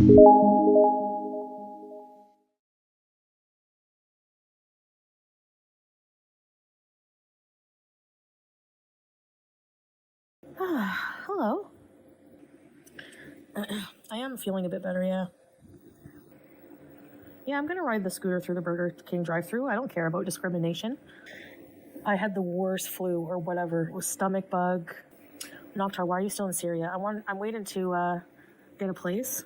Hello. I am feeling a bit better, yeah. Yeah, I'm gonna ride the scooter through the Burger King drive-thru. I don't care about discrimination. I had the worst flu or whatever. It was stomach bug. Noctar, why are you still in Syria? I'm waiting to get a place.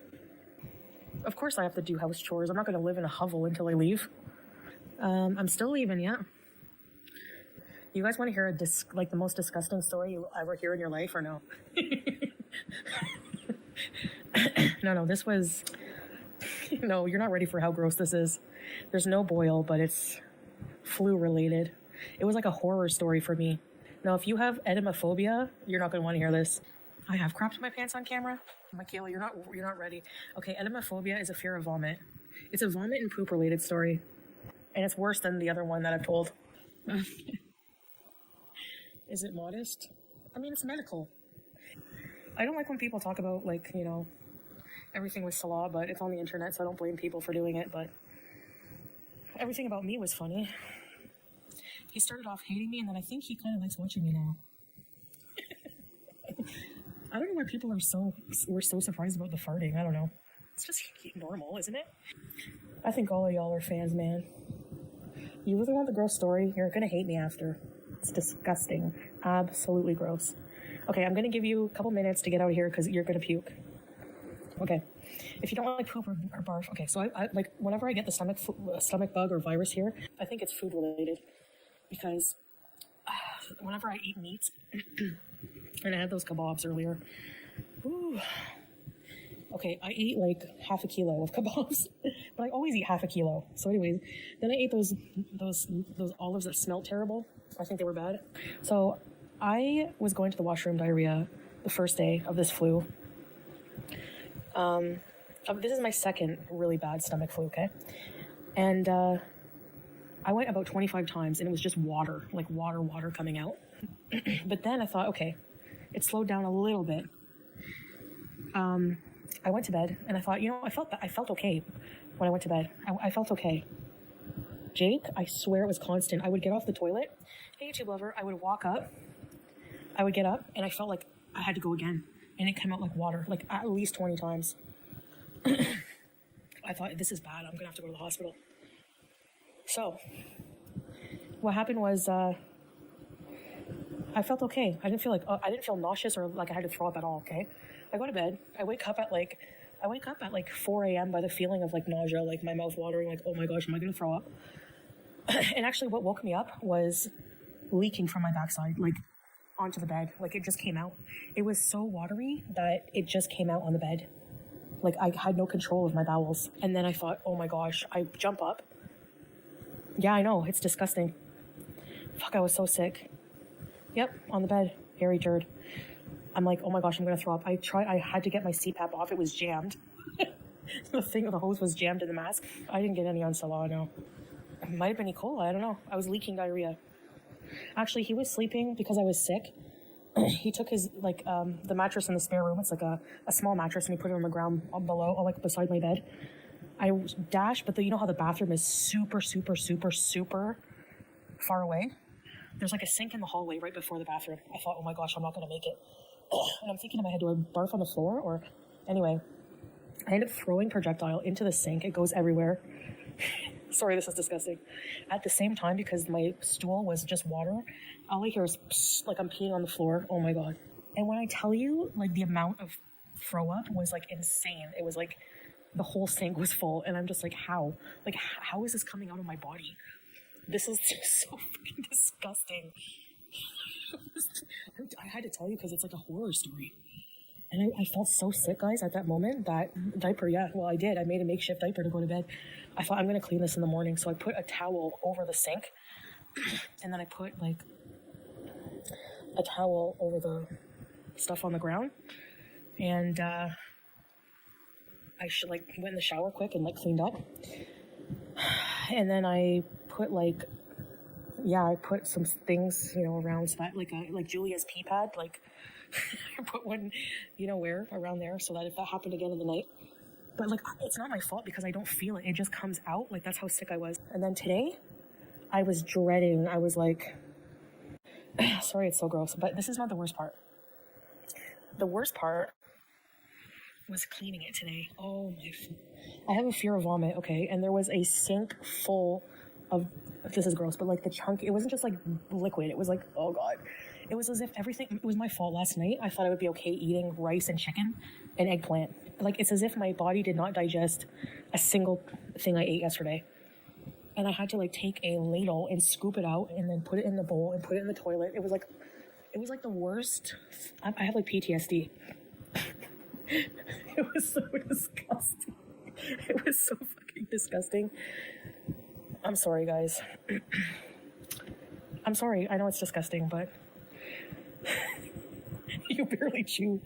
Of course I have to do house chores. I'm not gonna live in a hovel until I leave. I'm still leaving, yeah. You guys want to hear the most disgusting story you ever hear in your life, or no? No, this was... No, you're not ready for how gross this is. There's no boil, but it's flu-related. It was like a horror story for me. Now, if you have edemophobia, you're not going to want to hear this. I have crapped my pants on camera. Michaela, you're not ready. Okay, edemophobia is a fear of vomit. It's a vomit and poop-related story. And it's worse than the other one that I've told. Is it modest? I mean, it's medical. I don't like when people talk about, everything with Salah, but it's on the internet, so I don't blame people for doing it, but everything about me was funny. He started off hating me, and then I think he kind of likes watching me now. I don't know why people were so surprised about the farting. I don't know. It's just normal, isn't it? I think all of y'all are fans, man. You really want the gross story? You're gonna hate me after. It's disgusting. Absolutely gross. Okay, I'm gonna give you a couple minutes to get out of here because you're gonna puke. Okay. If you don't like poop or barf, okay. So I like whenever I get the stomach bug or virus here, I think it's food related because whenever I eat meat, and I had those kebabs earlier. Ooh. Okay, I ate like half a kilo of kebabs, but I always eat half a kilo. So anyways, then I ate those olives that smelled terrible. I think they were bad. So I was going to the washroom diarrhea the first day of this flu. This is my second really bad stomach flu, okay? And I went about 25 times and it was just water, like water coming out. But then I thought, okay, it slowed down a little bit. I went to bed and I thought, I felt okay when I went to bed. I felt okay. Jake, I swear it was constant. I would get off the toilet. Hey, YouTube lover, I would walk up. I would get up and I felt like I had to go again. And it came out like water, like at least 20 times. I thought, this is bad. I'm going to have to go to the hospital. So what happened was I felt okay. I didn't feel nauseous or like I had to throw up at all, okay? I go to bed. I wake up at like 4 a.m. by the feeling of like nausea, like my mouth watering, like, oh my gosh, am I going to throw up? And actually what woke me up was leaking from my backside, like onto the bed. Like it just came out. It was so watery that it just came out on the bed. Like I had no control of my bowels. And then I thought, oh my gosh, I jump up. Yeah, I know, it's disgusting. Fuck, I was so sick. Yep, on the bed, hairy turd. I'm like, oh my gosh, I'm gonna throw up. I had to get my CPAP off. It was jammed. The hose was jammed in the mask. I didn't get any on Salah, no. It might have been E. coli, I don't know. I was leaking diarrhea. Actually, he was sleeping because I was sick. He took his, the mattress in the spare room. It's like a small mattress, and he put it on the ground below, like beside my bed. I dashed, but you know how the bathroom is super, super, super, super far away? There's like a sink in the hallway right before the bathroom. I thought, oh my gosh, I'm not going to make it. And I'm thinking in my head, do I barf on the floor? Or anyway, I end up throwing projectile into the sink. It goes everywhere. Sorry, this is disgusting. At the same time, because my stool was just water, all I hear is psst, like I'm peeing on the floor. Oh my God. And when I tell you, like the amount of throw up was like insane. It was like the whole sink was full. And I'm just like, how? Like, how is this coming out of my body? This is just so freaking disgusting. I had to tell you because it's like a horror story. And I felt so sick, guys, at that moment that diaper, yeah, well, I did. I made a makeshift diaper to go to bed. I thought I'm going to clean this in the morning. So I put a towel over the sink. And then I put like a towel over the stuff on the ground. And I went in the shower quick and cleaned up. And then I put I put some things, around so that like Julia's pee pad, I put one, where around there so that if that happened again in the night, But like, it's not my fault because I don't feel it. It just comes out. Like, that's how sick I was. And then today, I was dreading. I was like, sorry, it's so gross. But this is not the worst part. The worst part was cleaning it today. Oh my, I have a fear of vomit, okay? And there was a sink full of, this is gross, but like the chunk, it wasn't just like liquid. It was like, oh God. It was as if everything, it was my fault last night. I thought I would be okay eating rice and chicken and eggplant. Like, it's as if my body did not digest a single thing I ate yesterday. And I had to like take a ladle and scoop it out and then put it in the bowl and put it in the toilet. It was like the worst. I have like PTSD. It was so disgusting. It was so fucking disgusting. I'm sorry, guys. I'm sorry. I know it's disgusting, but you barely chew.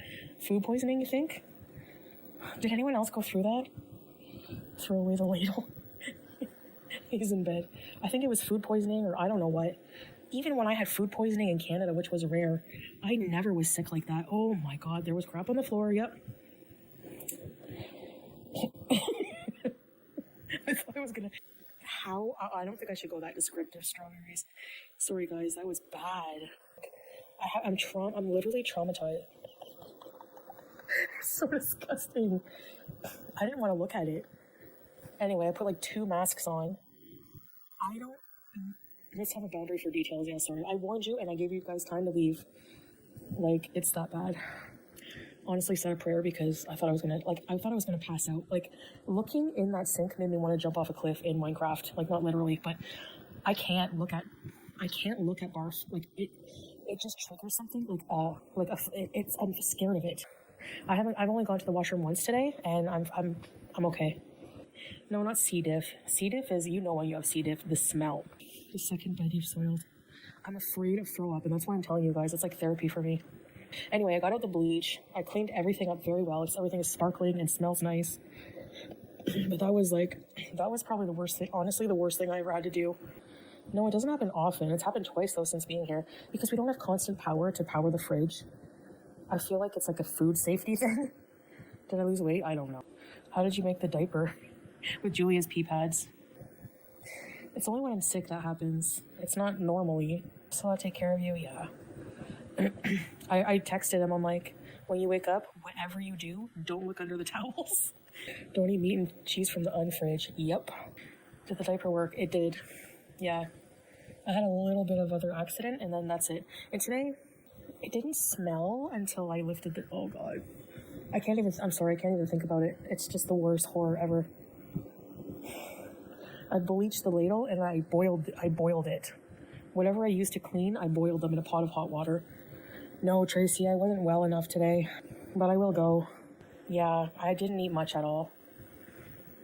Food poisoning, you think? Did anyone else go through that? Throw away the ladle. He's in bed. I think it was food poisoning or I don't know what. Even when I had food poisoning in Canada, which was rare, I never was sick like that. Oh my God, there was crap on the floor. Yep. I thought I was gonna. How? I don't think I should go that descriptive. Strawberries. Sorry, guys, that was bad. I'm literally traumatized. It's so disgusting. I didn't want to look at it. Anyway, I put like 2 masks on. Let's have a boundary for details. Yeah, sorry. I warned you and I gave you guys time to leave. Like, it's that bad. Honestly, said a prayer because I thought I was gonna pass out. Like, looking in that sink made me want to jump off a cliff in Minecraft. Like, not literally, but I can't look at barf. Like, it just triggers something. I'm scared of it. I've only gone to the washroom once today, and I'm okay. No, not C. diff. C. diff is, you know when you have C. diff, the smell. The second bed you've soiled. I'm afraid of throw up, and that's why I'm telling you guys. It's like therapy for me. Anyway, I got out the bleach. I cleaned everything up very well. Everything is sparkling and smells nice. But that was probably the worst thing. Honestly, the worst thing I ever had to do. No, it doesn't happen often. It's happened twice, though, since being here. Because we don't have constant power to power the fridge. I feel like it's like a food safety thing. Did I lose weight? I don't know. How did you make the diaper? With Julia's pee pads. It's only when I'm sick that happens. It's not normally. So I'll take care of you, yeah. I texted him, I'm like, when you wake up, whatever you do, don't look under the towels. Don't eat meat and cheese from the unfridge. Yep. Did the diaper work? It did. Yeah. I had a little bit of other accident, and then that's it. And today, it didn't smell until I lifted the... Oh, God. I'm sorry, I can't even think about it. It's just the worst horror ever. I bleached the ladle, and I boiled it. Whatever I used to clean, I boiled them in a pot of hot water. No, Tracy, I wasn't well enough today, but I will go. Yeah, I didn't eat much at all.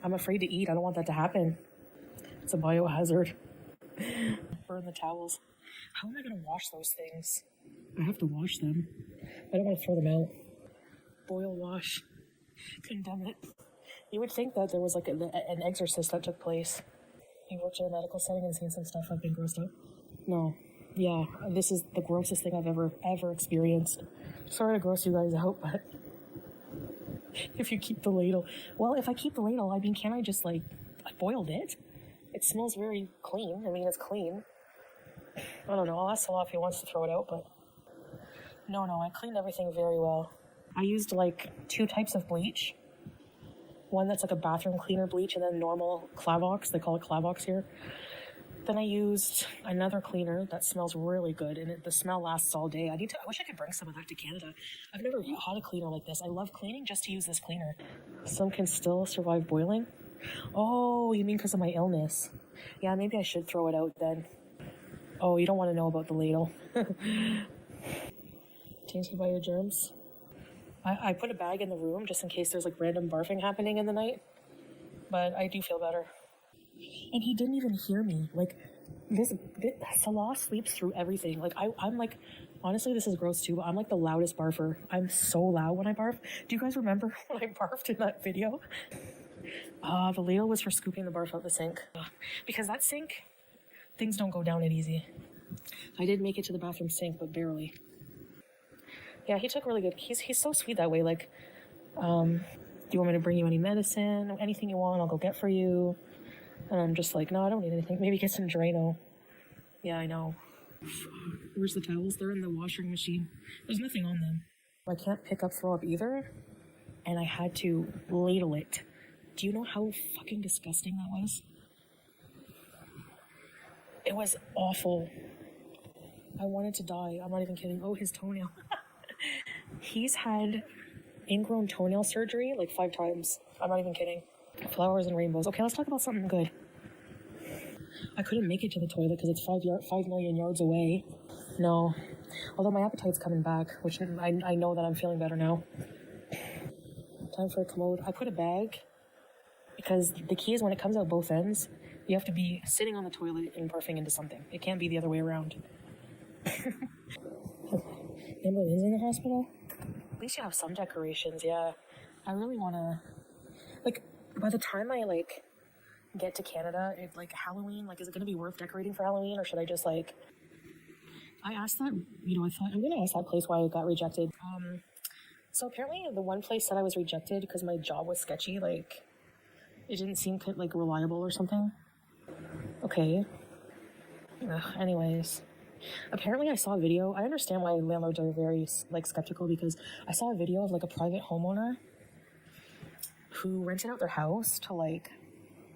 I'm afraid to eat. I don't want that to happen. It's a biohazard. Burn the towels. How am I going to wash those things? I have to wash them. I don't want to throw them out. Boil, wash. Condemn it. You would think that there was like an exorcist that took place. You worked in a medical setting and seen some stuff. I've been grossed out. No. Yeah, this is the grossest thing I've ever experienced. Sorry to gross you guys out, but if you keep the ladle. Well, if I keep the ladle, I mean, can I just I boiled it? It smells very clean. I mean, it's clean. I don't know. I'll ask Salah if he wants to throw it out, but no, I cleaned everything very well. I used 2 types of bleach. One that's like a bathroom cleaner bleach and then normal Clavox. They call it Clavox here. Then I used another cleaner that smells really good, and the smell lasts all day. I wish I could bring some of that to Canada. I've never had a cleaner like this. I love cleaning just to use this cleaner. Some can still survive boiling. Oh, you mean because of my illness? Yeah, maybe I should throw it out then. Oh, you don't want to know about the ladle. Tainted by your germs. I put a bag in the room just in case there's random barfing happening in the night. But I do feel better. And he didn't even hear me. Salah sleeps through everything. I'm honestly, this is gross too, but I'm the loudest barfer. I'm so loud when I barf. Do you guys remember when I barfed in that video? The ladle was for scooping the barf out the sink. Because that sink, things don't go down it easy. I did make it to the bathroom sink, but barely. Yeah, he took really good. He's so sweet that way. you want me to bring you any medicine? Anything you want, I'll go get for you. And I'm just like, no, I don't need anything. Maybe get some Drano. Yeah, I know. Where's the towels? They're in the washing machine. There's nothing on them. I can't pick up throw up either. And I had to ladle it. Do you know how fucking disgusting that was? It was awful. I wanted to die. I'm not even kidding. Oh, his toenail. He's had ingrown toenail surgery like 5 times. I'm not even kidding. Flowers and rainbows. Okay, let's talk about something good. I couldn't make it to the toilet because it's 5 million yards away. No. Although my appetite's coming back, which I know that I'm feeling better now. Time for a commode. I put a bag because the key is when it comes out both ends, you have to be sitting on the toilet and barfing into something. It can't be the other way around. Amber Lynn's in the hospital? At least you have some decorations, yeah. I really want to... Like, by the time I, like, get to Canada, it's, like, Halloween, like, is it going to be worth decorating for Halloween, or should I just, like... I asked that, I thought, I'm going to ask that place why I got rejected. So apparently the one place that I was rejected because my job was sketchy, like, it didn't seem, like, reliable or something. Okay. Anyways. Apparently I saw a video. I understand why landlords are very, like, skeptical, because I saw a video of, like, a private homeowner who rented out their house to, like,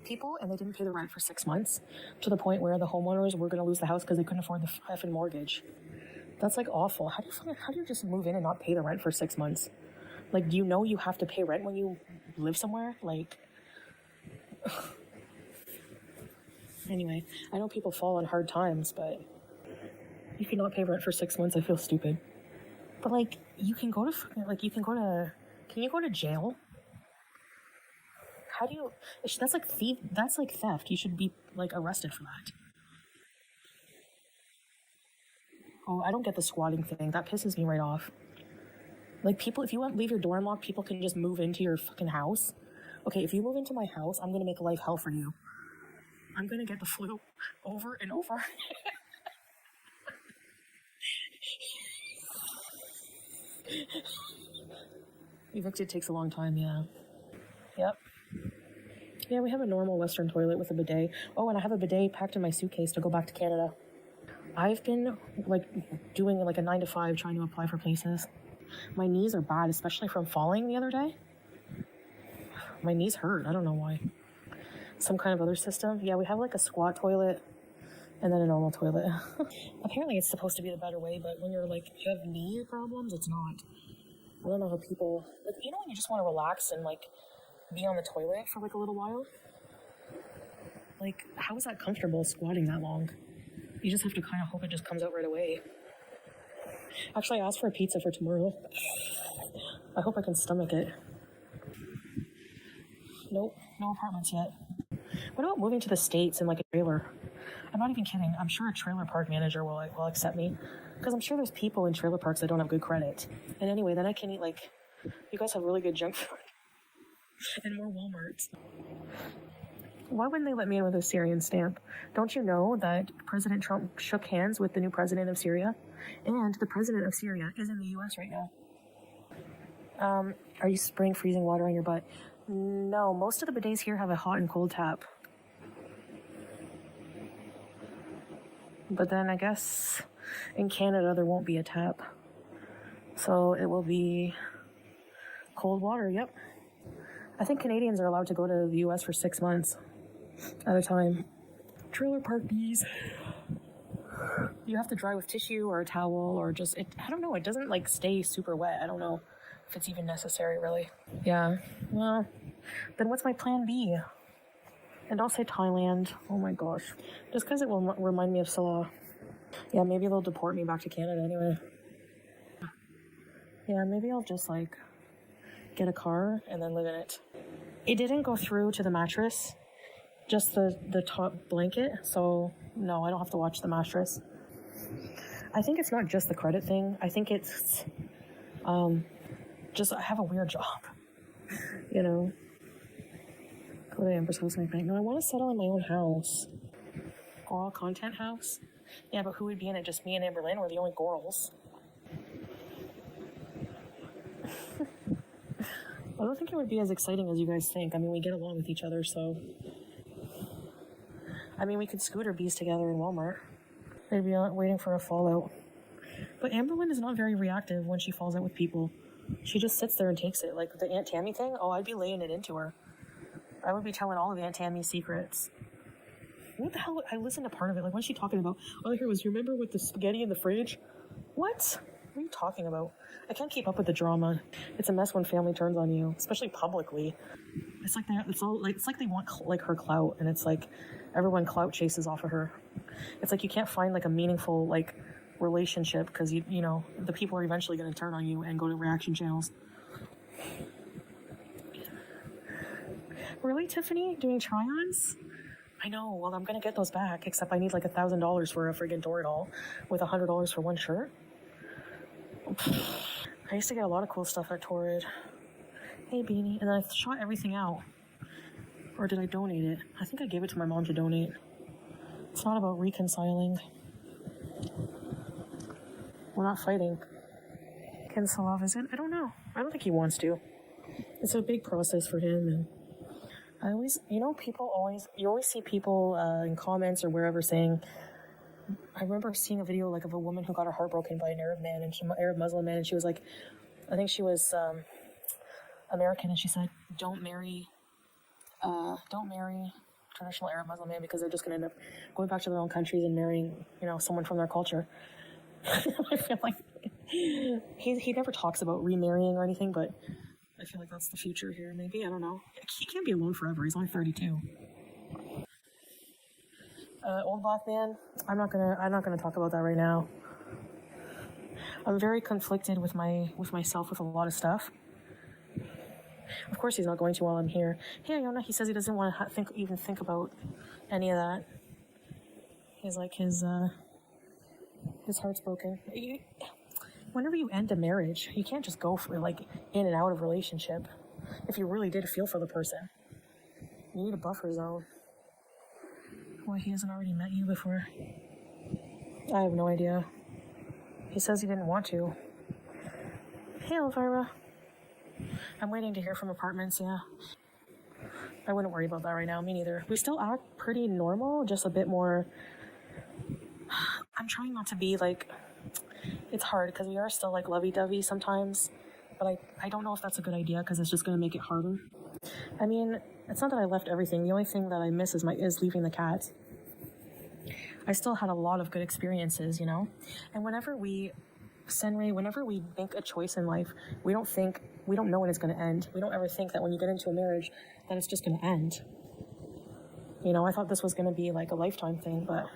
people, and they didn't pay the rent for 6 months, to the point where the homeowners were going to lose the house because they couldn't afford the effing mortgage. That's, like, awful. How do you just move in and not pay the rent for 6 months? Like, do you know you have to pay rent when you live somewhere? Like, anyway, I know people fall on hard times, but you cannot pay rent for 6 months. I feel stupid. But, like, can you go to jail? How do you, that's like theft. You should be, like, arrested for that. Oh, I don't get the squatting thing. That pisses me right off. Like, people, if you leave your door unlocked, people can just move into your fucking house. Okay, if you move into my house, I'm gonna make life hell for you. I'm gonna get the flu over and over. Evicted takes a long time, yeah. Yep. Yeah, we have a normal Western toilet with a bidet. Oh, and I have a bidet packed in my suitcase to go back to Canada. I've been, like, doing, like, a 9 to 5 trying to apply for places. My knees are bad, especially from falling the other day. My knees hurt. I don't know why. Some kind of other system. Yeah, we have, like, a squat toilet and then a normal toilet. Apparently it's supposed to be the better way, but when you're, like, you have knee problems, it's not. I don't know how people, like, when you just want to relax and, like, be on the toilet for, like, a little while? Like, how is that comfortable squatting that long? You just have to kind of hope it just comes out right away. Actually, I asked for a pizza for tomorrow. I hope I can stomach it. Nope, no apartments yet. What about moving to the States in, like, a trailer? I'm not even kidding. I'm sure a trailer park manager will accept me. Because I'm sure there's people in trailer parks that don't have good credit. And anyway, then I can eat, like, you guys have really good junk food. And more Walmarts. Why wouldn't they let me in with a Syrian stamp? Don't you know that President Trump shook hands with the new president of Syria? And the president of Syria is in the U.S. right now. Are you spraying freezing water on your butt? No, most of the bidets here have a hot and cold tap. But then I guess in Canada there won't be a tap. So it will be cold water, yep. I think Canadians are allowed to go to the U.S. for 6 months at a time. Trailer park bees. You have to dry with tissue or a towel or just, I don't know, it doesn't, like, stay super wet. I don't know if it's even necessary, really. Yeah, well, then what's my plan B? And I'll say Thailand. Oh my gosh. Just because it will remind me of Salah. Yeah, maybe they'll deport me back to Canada anyway. Yeah, maybe I'll just, like, get a car and then live in it. It didn't go through to the mattress, just the top blanket, so no, I don't have to watch the mattress. I think it's not just the credit thing. I think it's just I have a weird job, you know. Go to Amber's house night. No, I want to settle in my own house. Girl content house? Yeah, but who would be in it? Just me and Amber Lynn? We're the only girls. I don't think it would be as exciting as you guys think. I mean, we get along with each other, so... I mean, we could scooter bees together in Walmart. They'd be waiting for a fallout. But Amberlynn is not very reactive when she falls out with people. She just sits there and takes it. Like the Aunt Tammy thing, oh, I'd be laying it into her. I would be telling all of Aunt Tammy's secrets. What the hell? I listened to part of it. Like, what's she talking about? All I heard was, you remember with the spaghetti in the fridge? What? What are you talking about? I can't keep up with the drama. It's a mess when family turns on you, especially publicly. It's like they want like her clout, and it's like everyone clout chases off of her. It's like you can't find like a meaningful like relationship because you know the people are eventually going to turn on you and go to reaction channels. Really, Tiffany? Doing try-ons? I know. Well, I'm going to get those back, except I need like $1,000 for a friggin' Toradol with $100 for one shirt. I used to get a lot of cool stuff at Torrid. Hey, Beanie. And then I shot everything out. Or did I donate it? I think I gave it to my mom to donate. It's not about reconciling. We're not fighting. Can Salah visit? I don't know. I don't think he wants to. It's a big process for him, and I always, you always see people in comments or wherever saying, I remember seeing a video like of a woman who got her heart broken by an Arab Muslim man, and she was like, I think she was American, and she said, don't marry traditional Arab Muslim man because they're just going to end up going back to their own countries and marrying, someone from their culture. I feel like he never talks about remarrying or anything, but I feel like that's the future here. Maybe, I don't know. He can't be alone forever. He's only 32. Old black man. I'm not gonna talk about that right now. I'm very conflicted with myself with a lot of stuff. Of course, he's not going to while I'm here. Hey, Iona. He says he doesn't want to even think about any of that. He's like his heart's broken. Whenever you end a marriage, you can't just go for like in and out of relationship. If you really did feel for the person, you need a buffer zone. Why he hasn't already met you before? I have no idea. He says he didn't want to. Hey, Elvira. I'm waiting to hear from apartments, yeah. I wouldn't worry about that right now, me neither. We still act pretty normal, just a bit more... I'm trying not to be like... It's hard because we are still like lovey-dovey sometimes, but I don't know if that's a good idea because it's just going to make it harder. I mean, it's not that I left everything. The only thing that I miss is leaving the cat. I still had a lot of good experiences, And whenever we make a choice in life, we don't know when it's going to end. We don't ever think that when you get into a marriage that it's just going to end. I thought this was going to be like a lifetime thing, but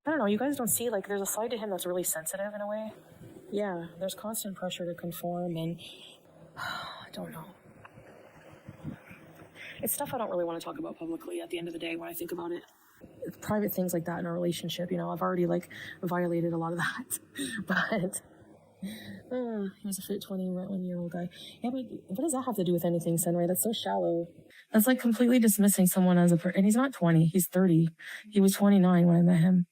I don't know. You guys don't see, like, there's a side to him that's really sensitive in a way. Yeah, there's constant pressure to conform, and I don't know. It's stuff I don't really want to talk about publicly at the end of the day when I think about it. Private things like that in a relationship, I've already, like, violated a lot of that. But, here's a fit 21-year-old guy. Yeah, but what does that have to do with anything, Senray? That's so shallow. That's, like, completely dismissing someone as a person. And he's not 20, he's 30. He was 29 when I met him.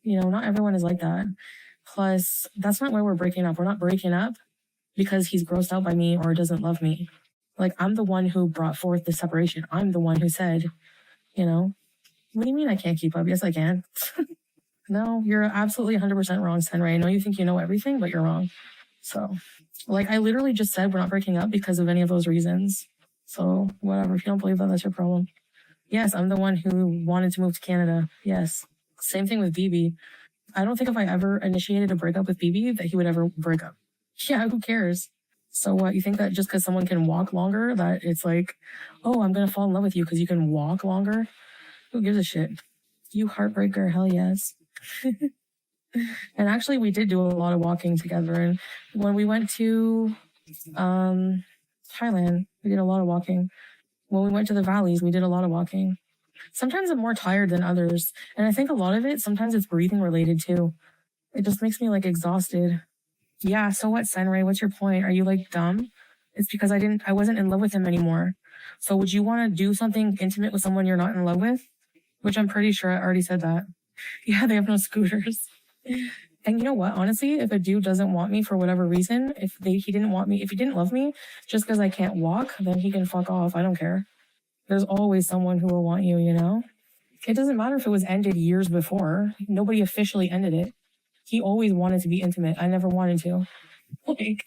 Not everyone is like that. Plus, that's not why we're breaking up. We're not breaking up because he's grossed out by me or doesn't love me. Like, I'm the one who brought forth the separation. I'm the one who said, what do you mean I can't keep up? Yes, I can. No, you're absolutely 100% wrong, Senray. I know you think you know everything, but you're wrong. So, like, I literally just said we're not breaking up because of any of those reasons. So, whatever. If you don't believe that, that's your problem. Yes, I'm the one who wanted to move to Canada. Yes. Same thing with BB. I don't think if I ever initiated a breakup with BB that he would ever break up. Yeah, who cares? So what, you think that just because someone can walk longer, that it's like, oh, I'm going to fall in love with you because you can walk longer? Who gives a shit? You heartbreaker, hell yes. And actually, we did do a lot of walking together. And when we went to Thailand, we did a lot of walking. When we went to the valleys, we did a lot of walking. Sometimes I'm more tired than others. And I think a lot of it, sometimes it's breathing related too. It just makes me like exhausted. Yeah, so what, Senray? What's your point? Are you like dumb? It's because I wasn't in love with him anymore. So would you want to do something intimate with someone you're not in love with? Which I'm pretty sure I already said that. Yeah, they have no scooters. And you know what? Honestly, if a dude doesn't want me for whatever reason, if he didn't love me just because I can't walk, then he can fuck off. I don't care. There's always someone who will want you, you know? It doesn't matter if it was ended years before. Nobody officially ended it. He always wanted to be intimate. I never wanted to. Like,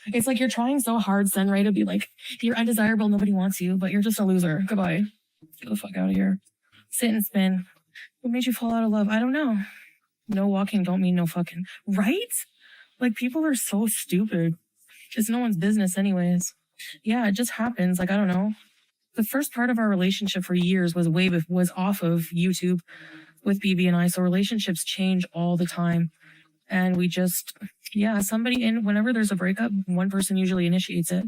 it's like you're trying so hard, Sunray, to be like, you're undesirable, nobody wants you, but you're just a loser. Goodbye. Get the fuck out of here. Sit and spin. What made you fall out of love? I don't know. No walking don't mean no fucking. Right? Like, people are so stupid. It's no one's business anyways. Yeah, it just happens. Like, I don't know. The first part of our relationship for years was off of YouTube with BB and I. So relationships change all the time. And we just, whenever there's a breakup, one person usually initiates it.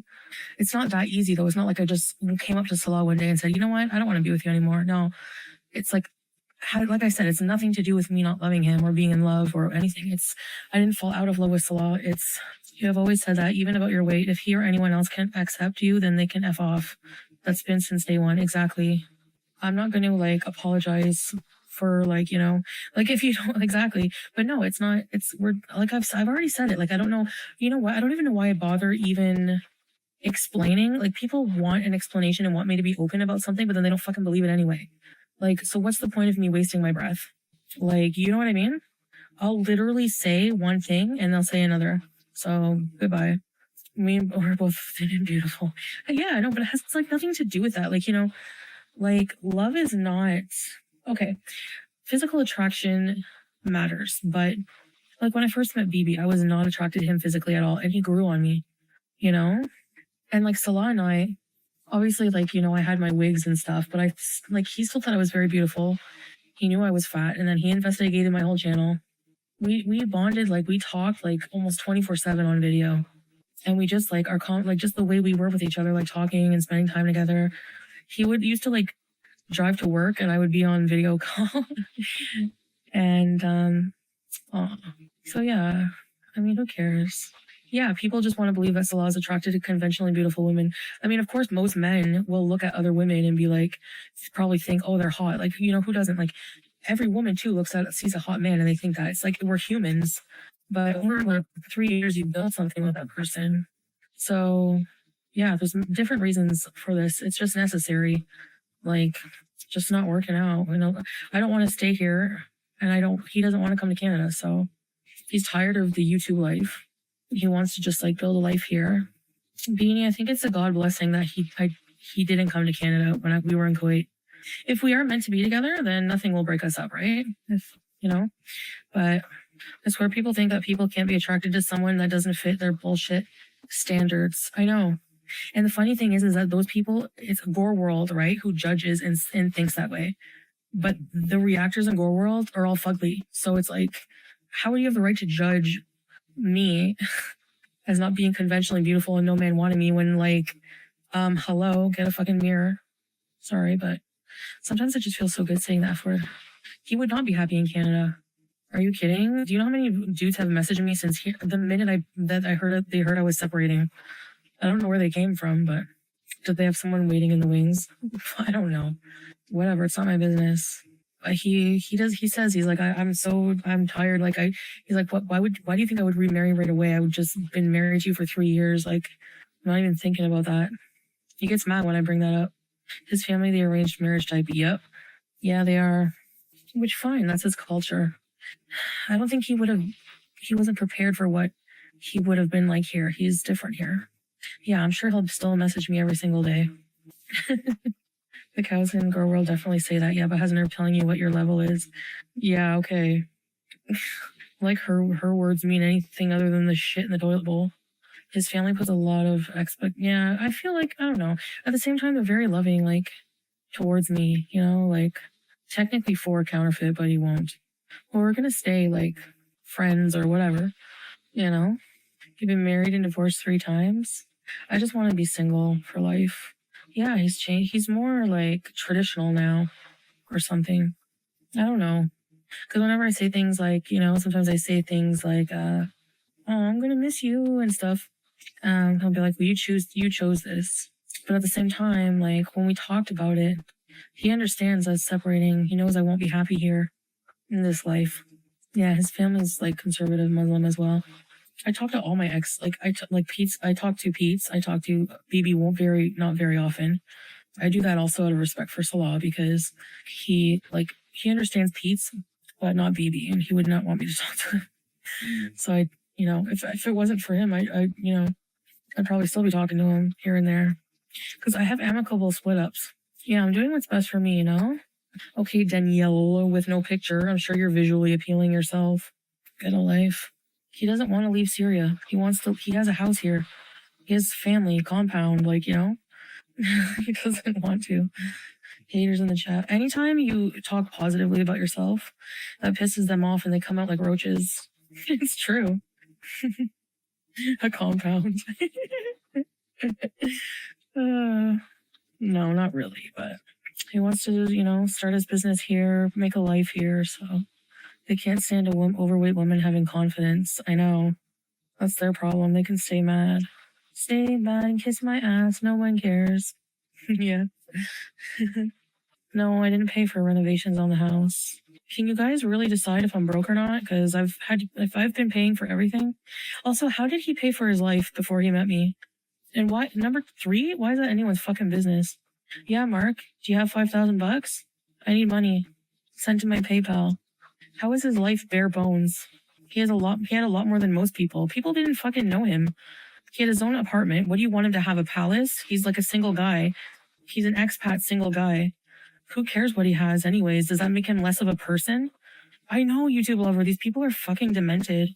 It's not that easy though. It's not like I just came up to Salah one day and said, you know what? I don't want to be with you anymore. No, it's like I said, it's nothing to do with me not loving him or being in love or anything. I didn't fall out of love with Salah. You have always said that even about your weight, if he or anyone else can accept you, then they can F off. That's been since day one. Exactly. I'm not going to like apologize for like, you know, like if you don't exactly, but no, it's not, we're like, I've already said it. Like, I don't know, you know what? I don't even know why I bother even explaining. Like, people want an explanation and want me to be open about something, but then they don't fucking believe it anyway. Like, so what's the point of me wasting my breath? Like, you know what I mean? I'll literally say one thing and they'll say another. So goodbye. We're both thin and beautiful. Yeah, I know, but it has like nothing to do with that. Like, you know, like love is not okay. Physical attraction matters, but like when I first met BB, I was not attracted to him physically at all, and he grew on me, you know. And like Salah and I, obviously, like, you know, I had my wigs and stuff, but he still thought I was very beautiful. He knew I was fat, and then he investigated my whole channel. We bonded, like we talked like almost 24/7 on video. And we just like just the way we were with each other, like talking and spending time together. He used to like drive to work and I would be on video call. And so yeah, I mean, who cares? Yeah, people just want to believe that Salah is attracted to conventionally beautiful women. I mean, of course, most men will look at other women and be like, probably think, oh, they're hot. Like, you know, who doesn't? Like, every woman too sees a hot man and they think that. It's like, we're humans. But over like 3 years, you build something with that person. So yeah, there's different reasons for this. It's just necessary. Like, just not working out. You know, I don't want to stay here, and he doesn't want to come to Canada. So he's tired of the YouTube life. He wants to just like build a life here. Beanie, I think it's a God blessing that he didn't come to Canada when we were in Kuwait. If we are meant to be together, then nothing will break us up, right? You know, but it's where people think that people can't be attracted to someone that doesn't fit their bullshit standards. I know. And the funny thing is that those people, it's Gore World, right, who judges and thinks that way. But the reactors in Gore World are all fugly. So it's like, how would you have the right to judge me as not being conventionally beautiful and no man wanted me when, like, hello, get a fucking mirror. Sorry, but sometimes it just feels so good saying that for. He would not be happy in Canada. Are you kidding? Do you know how many dudes have messaged me since the minute they heard I was separating? I don't know where they came from, but did they have someone waiting in the wings? I don't know. Whatever, it's not my business. But he says, he's like, I'm tired. Like he's like, why do you think I would remarry right away? I would just been married to you for 3 years. Like, I'm not even thinking about that. He gets mad when I bring that up. His family, the arranged marriage type. Yep. Yeah, they are. Which fine, that's his culture. I don't think he wasn't prepared for what he would have been like here. He's different here. Yeah, I'm sure he'll still message me every single day. The cows in Girl World definitely say that. Yeah, but hasn't her telling you what your level is? Yeah, okay. Like her words mean anything other than the shit in the toilet bowl. His family puts a lot of yeah, I feel like, I don't know. At the same time, they're very loving, like, towards me, you know, like, technically for counterfeit, but he won't. Well, we're gonna stay, like, friends or whatever, you know? You've been married and divorced 3 times. I just want to be single for life. Yeah, he's changed. He's more, like, traditional now or something. I don't know. Because whenever I say things like, you know, sometimes I say things like, oh, I'm gonna miss you and stuff. He'll be like, well, you chose this. But at the same time, like, when we talked about it, he understands us separating. He knows I won't be happy here in this life. Yeah, his family's like conservative Muslim as well. I talk to all my ex, like Pete's. I talk to Pete's. I talk to BB not very often. I do that also out of respect for Salah because he understands Pete's, but not BB, and he would not want me to talk to him. So I, if it wasn't for him, I'd probably still be talking to him here and there because I have amicable split ups. Yeah, I'm doing what's best for me, Okay, Danielle with no picture. I'm sure you're visually appealing yourself. Get a life. He doesn't want to leave Syria. He has a house here. He has family, compound, he doesn't want to. Haters in the chat. Anytime you talk positively about yourself, that pisses them off and they come out like roaches. It's true. A compound. No, not really, but he wants to, start his business here, make a life here, so they can't stand overweight women having confidence. I know. That's their problem. They can stay mad. Stay mad and kiss my ass. No one cares. Yeah. No, I didn't pay for renovations on the house. Can you guys really decide if I'm broke or not? Because if I've been paying for everything. Also, how did he pay for his life before he met me? And why, number 3, why is that anyone's fucking business? Yeah, Mark, do you have $5,000? I need money. Send to my PayPal. How is his life bare bones? He had a lot more than most people. People didn't fucking know him. He had his own apartment. What do you want him to have, a palace? He's like a single guy. He's an expat single guy. Who cares what he has anyways? Does that make him less of a person? I know, YouTube lover. These people are fucking demented.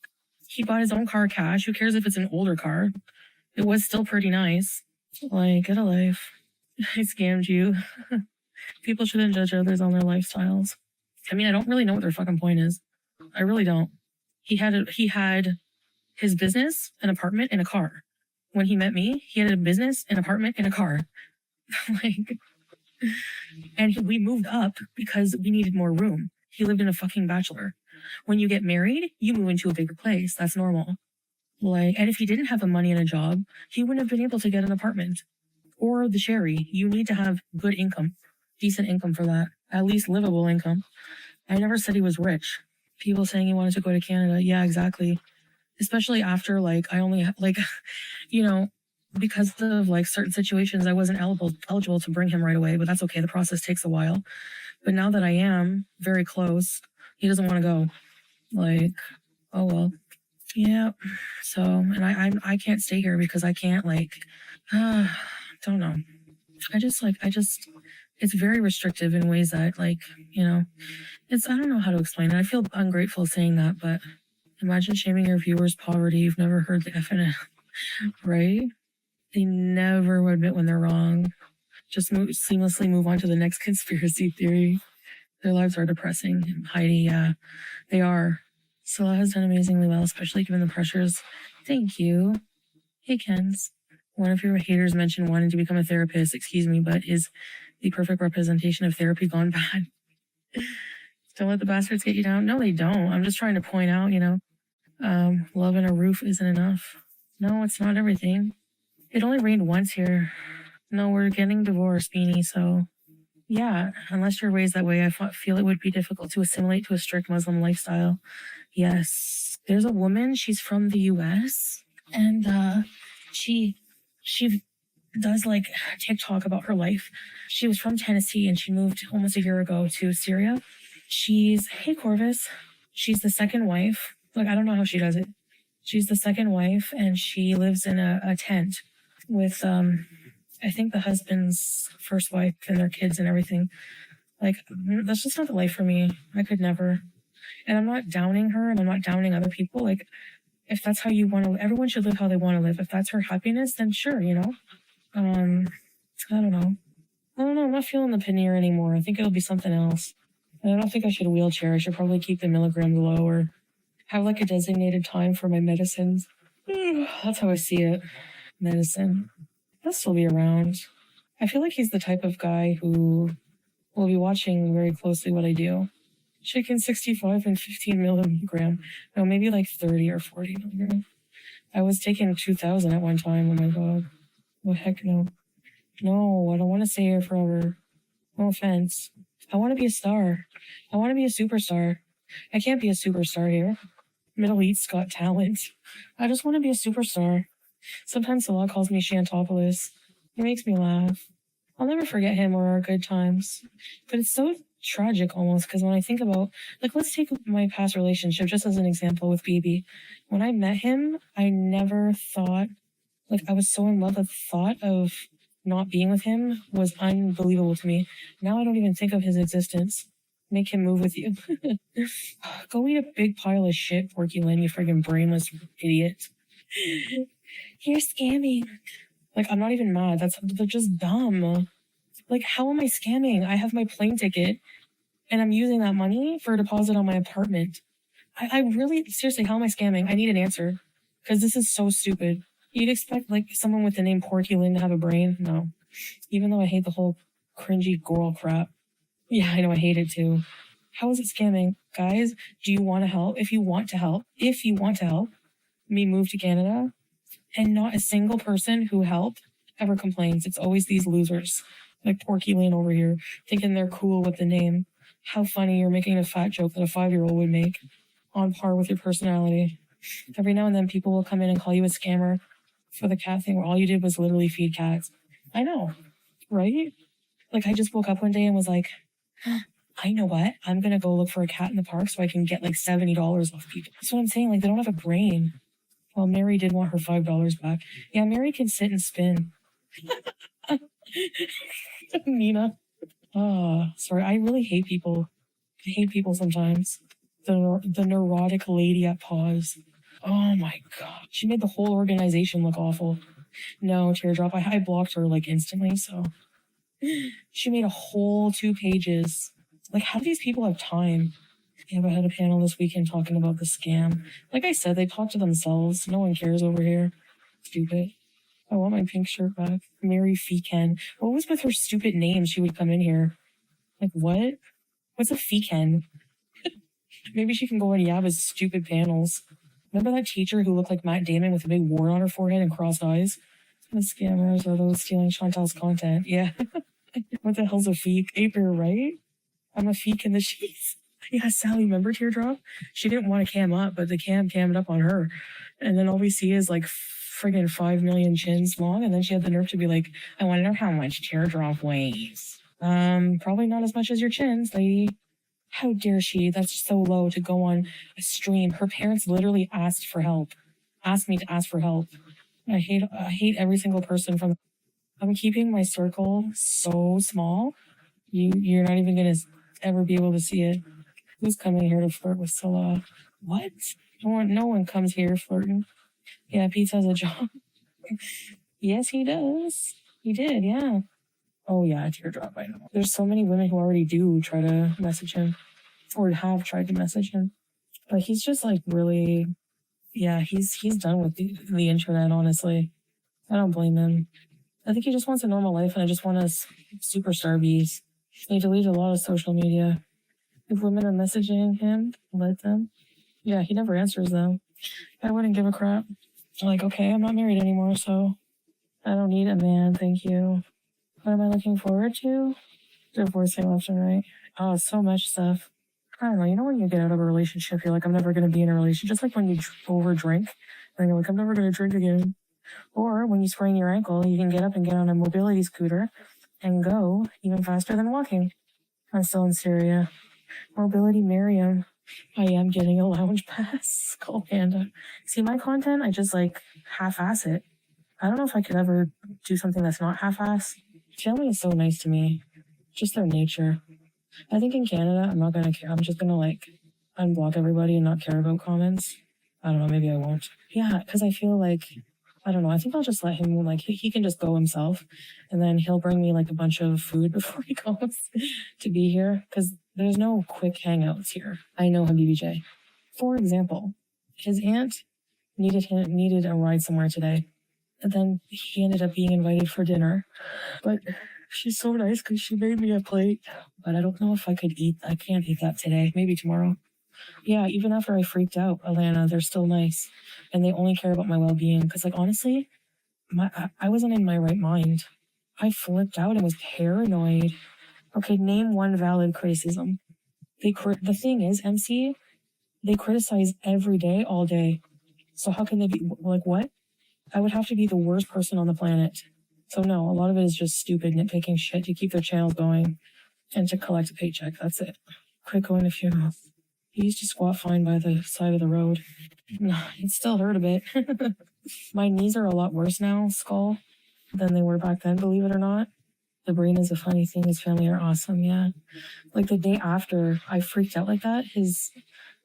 He bought his own car cash. Who cares if it's an older car? It was still pretty nice. Get a life. I scammed you. People shouldn't judge others on their lifestyles. I mean, I don't really know what their fucking point is. I really don't. He had his business, an apartment, and a car. When he met me, he had a business, an apartment, and a car. And we moved up because we needed more room. He lived in a fucking bachelor. When you get married, you move into a bigger place. That's normal. And if he didn't have the money and a job, he wouldn't have been able to get an apartment. Or the Sherry. You need to have good income. Decent income for that. At least livable income. I never said he was rich. People saying he wanted to go to Canada. Yeah, exactly. Especially after, I only, because of, certain situations, I wasn't eligible to bring him right away. But that's okay. The process takes a while. But now that I am very close, he doesn't want to go. Oh, well. Yeah. So, and I can't stay here because I can't, don't know. It's very restrictive in ways that, I don't know how to explain it. I feel ungrateful saying that, but imagine shaming your viewers' poverty. You've never heard the FNF, right? They never would admit when they're wrong. Just seamlessly move on to the next conspiracy theory. Their lives are depressing. Heidi, yeah, they are. Salah has done amazingly well, especially given the pressures. Thank you. Hey, Kens. One of your haters mentioned wanting to become a therapist. Excuse me, but is the perfect representation of therapy gone bad? Don't let the bastards get you down. No, they don't. I'm just trying to point out, love and a roof isn't enough. No, it's not everything. It only rained once here. No, we're getting divorced, Beanie, so yeah, unless you're raised that way, I feel it would be difficult to assimilate to a strict Muslim lifestyle. Yes. There's a woman, she's from the US, and she does TikTok about her life. She was from Tennessee and she moved almost a year ago to Syria. Hey Corvus, she's the second wife. I don't know how she does it. She's the second wife and she lives in a tent with, I think the husband's first wife and their kids and everything. That's just not the life for me. I could never. And I'm not downing her and I'm not downing other people. If that's how you want to, everyone should live how they want to live. If that's her happiness, then sure, I don't know. I'm not feeling the paneer anymore. I think it'll be something else. And I don't think I should wheelchair. I should probably keep the milligrams low or have a designated time for my medicines. That's how I see it. Medicine. He'll still be around. I feel like he's the type of guy who will be watching very closely what I do. Chicken 65 and 15 milligram. No, maybe 30 or 40 milligram. I was taking 2,000 at one time. Oh my God. Oh, heck no. No, I don't want to stay here forever. No offense. I want to be a star. I want to be a superstar. I can't be a superstar here. Middle East Got Talent. I just want to be a superstar. Sometimes Salah calls me Shantopoulos. It makes me laugh. I'll never forget him or our good times. But it's so tragic almost, because when I think about, like, let's take my past relationship just as an example with BB. When I met him, I never thought, like, I was so in love, the thought of not being with him was unbelievable to me. Now I don't even think of his existence. Make him move with you. Go eat a big pile of shit, Porky Lynn, you friggin' brainless idiot. You're scamming. Like, I'm not even mad. They're just dumb. Like, how am I scamming? I have my plane ticket, and I'm using that money for a deposit on my apartment. I really, seriously, how am I scamming? I need an answer, because this is so stupid. You'd expect, like, someone with the name Porky Lynn to have a brain? No. Even though I hate the whole cringy girl crap. Yeah, I know, I hate it too. How is it scamming? Guys, do you want to help? If you want to help me move to Canada, and not a single person who helped ever complains. It's always these losers, like Porky Lane over here, thinking they're cool with the name. How funny, you're making a fat joke that a 5-year-old would make, on par with your personality. Every now and then people will come in and call you a scammer for the cat thing where all you did was literally feed cats. I know, right? Like, I just woke up one day and was like, I know what? I'm going to go look for a cat in the park so I can get like $70 off people. That's what I'm saying. Like, they don't have a brain. Well, Mary did want her $5 back. Yeah, Mary can sit and spin. Nina. Oh, sorry. I really hate people. I hate people sometimes. The neurotic lady at Pause. Oh my God. She made the whole organization look awful. No, Teardrop. I blocked her like instantly, so. She made a whole 2 pages. Like, how do these people have time? Yeah, but I had a panel this weekend talking about the scam. Like I said, they talk to themselves. No one cares over here. Stupid. I want my pink shirt back. Mary Feeken. What was with her stupid name? She would come in here. Like, what? What's a Feeken? Maybe she can go on Yaba's stupid panels. Remember that teacher who looked like Matt Damon with a big wart on her forehead and crossed eyes? The scammers are those stealing Chantal's content. Yeah. What the hell's a feek? Aper, right? I'm a feek in the sheets. Yeah, Sally, remember Teardrop? She didn't want to cam up, but the cammed up on her. And then all we see is like friggin' 5 million chins long. And then she had the nerve to be like, I wonder how much Teardrop weighs. Probably not as much as your chins, lady. How dare she? That's so low to go on a stream. Her parents literally asked me to ask for help. I hate every single person from. I'm keeping my circle so small. You're not even gonna ever be able to see it. Who's coming here to flirt with Salah? What? No one comes here flirting. Yeah, Pete has a job. Yes, he does. He did, yeah. Oh yeah, Teardrop, I know. There's so many women who already do try to message him, or have tried to message him. But he's just like really, yeah, he's done with the internet, honestly. I don't blame him. I think he just wants a normal life, and I just want a superstar bees. He deleted a lot of social media. If women are messaging him, let them. Yeah, he never answers them. I wouldn't give a crap. Like, okay, I'm not married anymore, so I don't need a man, thank you. What am I looking forward to? Divorcing left and right. Oh, so much stuff. I don't know, you know when you get out of a relationship, you're like, I'm never going to be in a relationship. Just like when you over drink, and you're like, I'm never going to drink again. Or when you sprain your ankle, you can get up and get on a mobility scooter and go even faster than walking. I'm still in Syria. Mobility Miriam. I am getting a lounge pass. Call Panda. See, my content, I just like half-ass it. I don't know if I could ever do something that's not half-ass. Family is so nice to me. Just their nature. I think in Canada, I'm not going to care. I'm just going to like unblock everybody and not care about comments. I don't know, maybe I won't. Yeah, because I feel like, I don't know, I think I'll just let him, like, he can just go himself, and then he'll bring me, like, a bunch of food before he goes to be here, because there's no quick hangouts here. I know BBJ. For example, his aunt needed a ride somewhere today, and then he ended up being invited for dinner, but she's so nice because she made me a plate, but I don't know if I can't eat that today, maybe tomorrow. Yeah, even after I freaked out, Alana, they're still nice. And they only care about my well-being. Because, like, honestly, I wasn't in my right mind. I flipped out and was paranoid. Okay, name one valid criticism. The thing is, MC, They criticize every day, all day. So how can they be like, what? I would have to be the worst person on the planet. So no, a lot of it is just stupid nitpicking shit to keep their channels going and to collect a paycheck. That's it. Quit going to funerals. He used to squat fine by the side of the road. No, it still hurt a bit. My knees are a lot worse now, skull, than they were back then, believe it or not. The brain is a funny thing. His family are awesome, yeah. Like the day after I freaked out like that,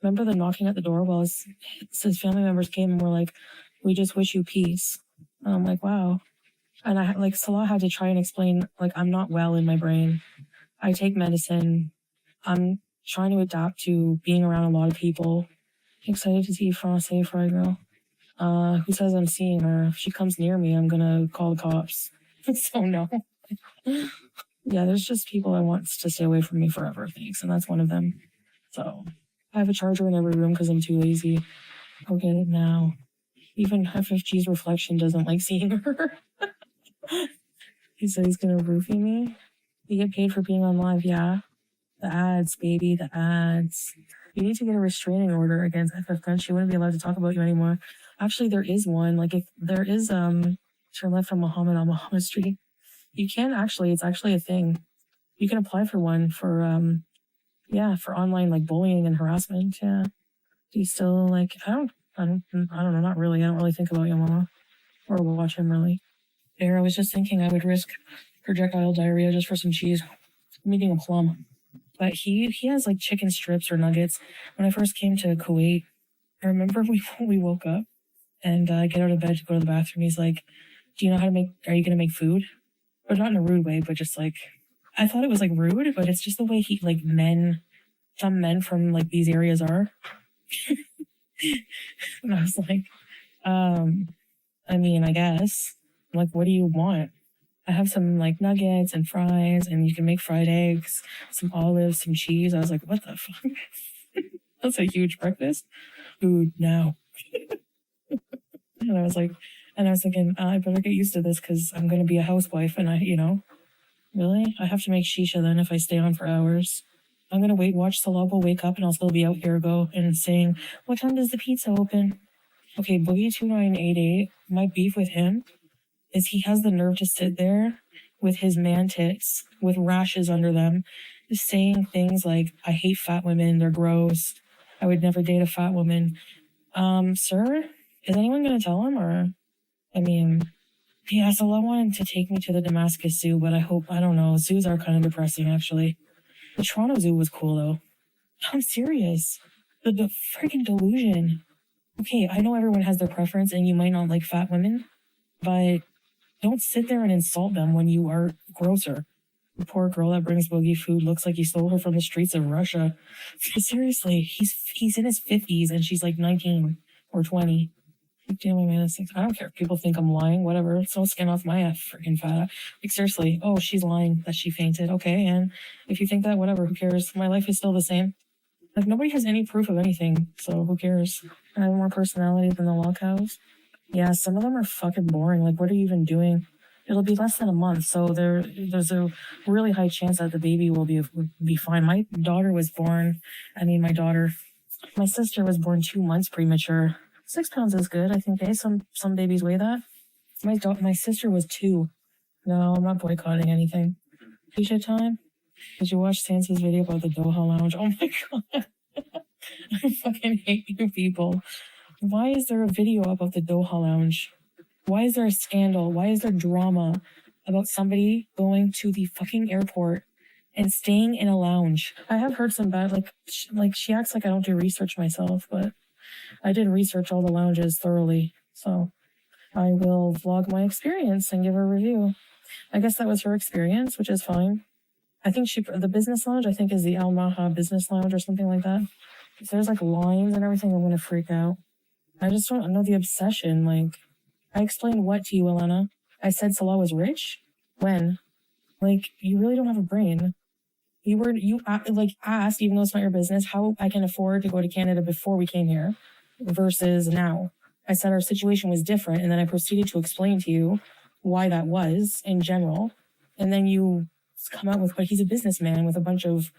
remember the knocking at the door? Well, his family members came and were like, we just wish you peace. And I'm like, wow. And Salah had to try and explain, like, I'm not well in my brain. I take medicine. I'm trying to adapt to being around a lot of people. Excited to see Francais Fry Girl. Who says I'm seeing her? If she comes near me, I'm gonna call the cops. So no. Yeah, there's just people I want to stay away from me forever, thanks. And that's one of them. So I have a charger in every room because I'm too lazy. I'll get it now. Even FFG's reflection doesn't like seeing her. He said he's gonna roofie me. You get paid for being on live, yeah. The ads, baby, the ads. You need to get a restraining order against FF Gun. She wouldn't be allowed to talk about you anymore. Actually, there is one. Like, if there is, turn left from Muhammad on Muhammad Street. You can actually, it's actually a thing. You can apply for one for online, like, bullying and harassment, yeah. Do you still, like, I don't know, not really. I don't really think about your mama. Or watch him, really. There, I was just thinking I would risk projectile diarrhea just for some cheese. I'm eating a plum. But he has like chicken strips or nuggets. When I first came to Kuwait, I remember we woke up and I get out of bed to go to the bathroom. He's like, do you know how to are you going to make food? But not in a rude way, but just like, I thought it was like rude, but it's just the way some men from like these areas are. And I was like, I mean, I guess. I'm like, what do you want? I have some like nuggets and fries, and you can make fried eggs, some olives, some cheese. I was like, what the fuck? That's a huge breakfast. Food now. And I was thinking, I better get used to this because I'm going to be a housewife. And really? I have to make shisha then if I stay on for hours. I'm going to watch Salah will wake up and I'll still be out here and saying, what time does the pizza open? Okay, Boogie2988, my beef with him is he has the nerve to sit there with his man tits with rashes under them, saying things like, I hate fat women, they're gross. I would never date a fat woman. Sir, is anyone going to tell him? Or, Salah wanted to take me to the Damascus Zoo, but I don't know. Zoos are kind of depressing, actually. The Toronto Zoo was cool, though. I'm serious. The freaking delusion. Okay, I know everyone has their preference and you might not like fat women, but don't sit there and insult them when you are grosser. The poor girl that brings Boogie food looks like he stole her from the streets of Russia. Seriously, he's in his 50s and she's like 19 or 20. Damn, man, I don't care if people think I'm lying, whatever. It's no skin off my freaking fat. Like, seriously, oh, she's lying that she fainted. Okay, and if you think that, whatever, who cares? My life is still the same. Like, nobody has any proof of anything, so who cares? I have more personality than the Lockows. Yeah, some of them are fucking boring. Like, what are you even doing? It'll be less than a month, so there's a really high chance that the baby will be fine. My daughter was born. My sister was born 2 months premature. 6 pounds is good, I think. Some babies weigh that. My sister was 2. No, I'm not boycotting anything. T-shirt time. Did you watch Sansa's video about the Doha Lounge? Oh my god. I fucking hate you people. Why is there a video about the Doha Lounge? Why is there a scandal? Why is there drama about somebody going to the fucking airport and staying in a lounge? I have heard some bad, she acts like I don't do research myself, but I did research all the lounges thoroughly. So I will vlog my experience and give a review. I guess that was her experience, which is fine. I think the business lounge, I think, is the Al Maha business lounge or something like that. If there's like lines and everything, I'm going to freak out. I just don't know the obsession. Like, I explained what to you, Elena? I said Salah was rich? When? Like, you really don't have a brain. You asked, even though it's not your business, how I can afford to go to Canada before we came here versus now. I said our situation was different, and then I proceeded to explain to you why that was in general. And then you come out with, but he's a businessman with a bunch of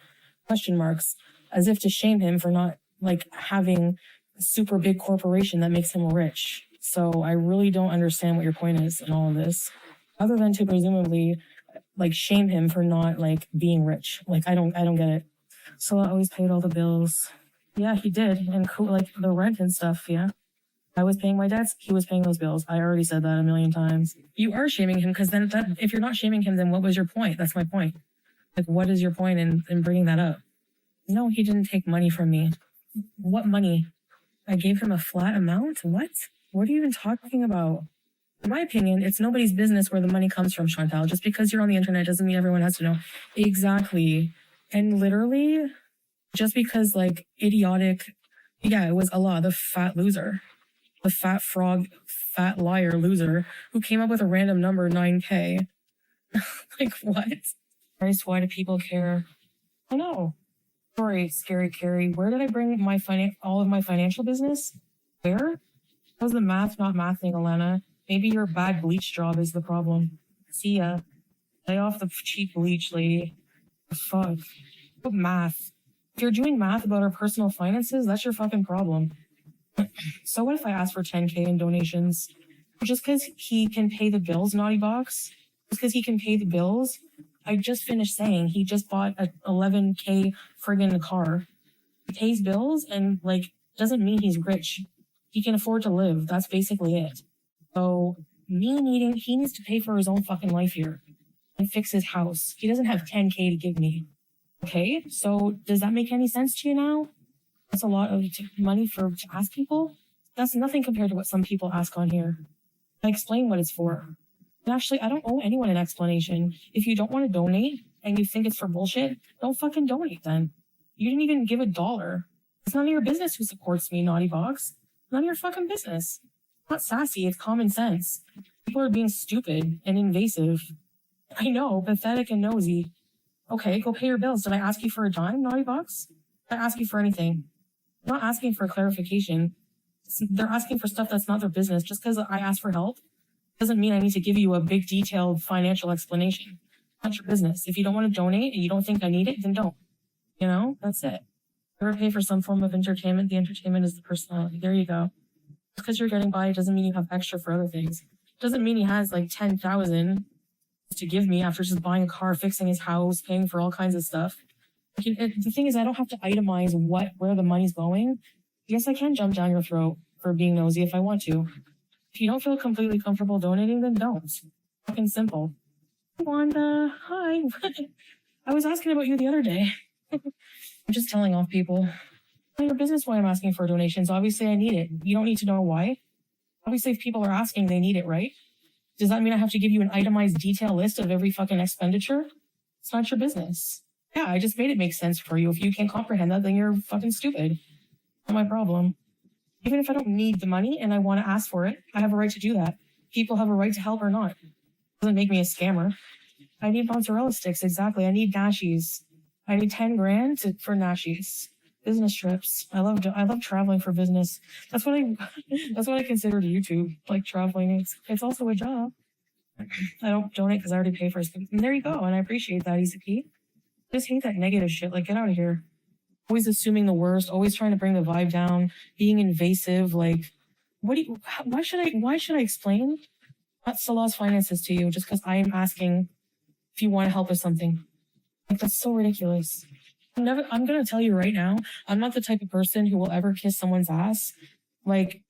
question marks, as if to shame him for not like having a super big corporation that makes him rich. So I really don't understand what your point is in all of this, other than to presumably like shame him for not like being rich. Like I don't get it. So I always paid all the bills. Yeah, he did, and like the rent and stuff. Yeah, I was paying my debts. He was paying those bills. I already said that a million times. You are shaming him because then if you're not shaming him, then what was your point? That's my point. Like, what is your point in bringing that up? No, he didn't take money from me. What money? I gave him a flat amount? What? What are you even talking about? In my opinion, it's nobody's business where the money comes from, Chantal. Just because you're on the internet doesn't mean everyone has to know. Exactly. And literally, just because like idiotic, yeah, it was Allah, the fat loser, the fat frog, fat liar loser who came up with a random number 9K. Like what? Christ, why do people care? I know. Sorry, scary Carrie. Where did I bring my all of my financial business? Where? How's the math not mathing, Alana? Maybe your bad bleach job is the problem. See ya. Lay off the cheap bleach, lady. Fuck. What math? If you're doing math about our personal finances, that's your fucking problem. So what if I ask for 10K in donations? Just because he can pay the bills, Naughty Box? Just because he can pay the bills? I just finished saying he just bought a 11K friggin' car. He pays bills and, like, doesn't mean he's rich. He can afford to live. That's basically it. So, he needs to pay for his own fucking life here and fix his house. He doesn't have 10K to give me. Okay? So, does that make any sense to you now? That's a lot of money to ask people. That's nothing compared to what some people ask on here. I explain what it's for. And actually, I don't owe anyone an explanation. If you don't want to donate and you think it's for bullshit, don't fucking donate then. You didn't even give $1. It's none of your business who supports me, Naughty Box. None of your fucking business. It's not sassy, it's common sense. People are being stupid and invasive. I know, pathetic and nosy. Okay, go pay your bills. Did I ask you for a dime, Naughty Box? Did I ask you for anything? I'm not asking for clarification. They're asking for stuff that's not their business. Just because I ask for help doesn't mean I need to give you a big detailed financial explanation. Not your business. If you don't want to donate and you don't think I need it, then don't. You know, that's it. Or pay for some form of entertainment. The entertainment is the personality. There you go. Just because you're getting by doesn't mean you have extra for other things. Doesn't mean he has like 10,000 to give me after just buying a car, fixing his house, paying for all kinds of stuff. The thing is, I don't have to itemize where the money's going. Yes, I can jump down your throat for being nosy if I want to. If you don't feel completely comfortable donating, then don't. Fucking simple. Wanda, hi. I was asking about you the other day. I'm just telling off people. It's your business why I'm asking for donations. Obviously, I need it. You don't need to know why. Obviously, if people are asking, they need it, right? Does that mean I have to give you an itemized detail list of every fucking expenditure? It's not your business. Yeah, I just made it make sense for you. If you can't comprehend that, then you're fucking stupid. Not my problem. Even if I don't need the money and I want to ask for it, I have a right to do that. People have a right to help or not. Doesn't make me a scammer. I need mozzarella sticks, exactly. I need nashies. I need 10 grand for nashies. Business trips. I love traveling for business. That's what I consider YouTube, like traveling. It's also a job. I don't donate because I already pay for it. And there you go. And I appreciate that, ECP. I just hate that negative shit. Like, get out of here. Always assuming the worst, always trying to bring the vibe down, being invasive. Like, why should I explain Salah's finances to you just because I am asking if you want to help with something? Like, that's so ridiculous. I'm going to tell you right now, I'm not the type of person who will ever kiss someone's ass, like,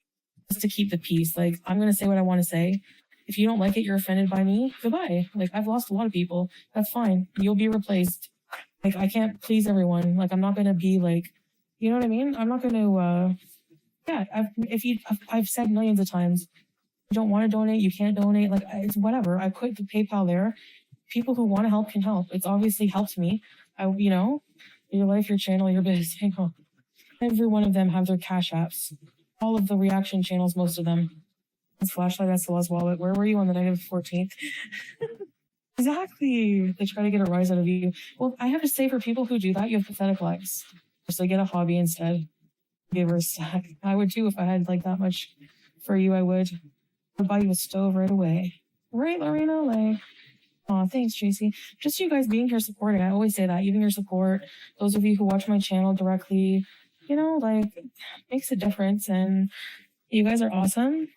just to keep the peace. Like, I'm going to say what I want to say. If you don't like it, you're offended by me, goodbye. Like, I've lost a lot of people. That's fine. You'll be replaced. Like, I can't please everyone. Like, I'm not going to be like, you know what I mean? I'm not going to, yeah, I've said millions of times, you don't want to donate, you can't donate. Like, it's whatever. I put the PayPal there. People who want to help can help. It's obviously helped me. You know, your life, your channel, your business. Every one of them have their cash apps. All of the reaction channels, most of them. It's flashlight, that's Salah's wallet. Where were you on the night of the 14th? Exactly. They try to get a rise out of you. Well, I have to say, for people who do that, you have pathetic lives. So get a hobby instead. Give her a sack. I would too if I had like that much for you. I would buy you a stove right away. Right, Lorena? Like, oh, thanks, Tracy. Just you guys being here supporting. I always say that. Even your support. Those of you who watch my channel directly, You know, like, makes a difference, and you guys are awesome.